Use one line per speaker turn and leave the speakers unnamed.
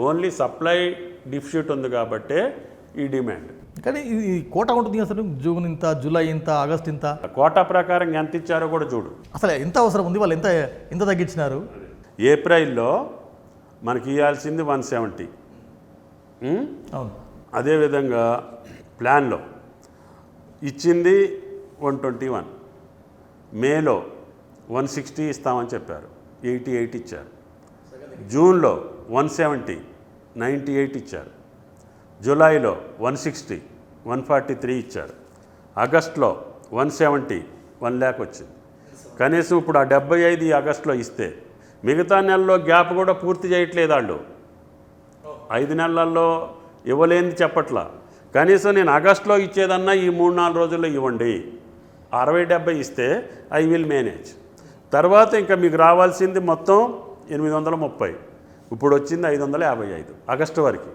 Only supply deficit ఉంది కాబట్టే ఈ డిమాండ్.
కానీ ఇది కోటా ఉంటుంది అసలు, జూన్ ఇంత, జూలై ఇంత, ఆగస్ట్ ఇంత,
కోటా ప్రకారం ఎంత ఇచ్చారో కూడా చూడు.
అసలు ఎంత అవసరం ఉంది, వాళ్ళు ఎంత తగ్గించినారు?
ఏప్రిల్లో మనకి ఇవ్వాల్సింది 170.
అవును.
అదేవిధంగా ప్లాన్లో ఇచ్చింది 121, మేలో 160 ఇస్తామని చెప్పారు, 88 ఇచ్చారు. జూన్లో 170, 98 ఇచ్చారు. జూలైలో 160, 143 ఇచ్చారు. ఆగస్టులో 170, 1 lakh వచ్చింది. కనీసం ఇప్పుడు ఆ 75 ఈ ఆగస్టులో ఇస్తే మిగతా నెలల్లో గ్యాప్ కూడా పూర్తి చేయట్లేదు వాళ్ళు. 5 నెలల్లో ఇవ్వలేని చెప్పట్లా. కనీసం నేను ఆగస్టులో ఇచ్చేదన్నా ఈ 3-4 రోజుల్లో ఇవ్వండి, 60-70 ఇస్తే ఐ విల్ మేనేజ్. తర్వాత ఇంకా మీకు రావాల్సింది మొత్తం 830, ఇప్పుడు వచ్చింది 555 ఆగస్టు వరకు.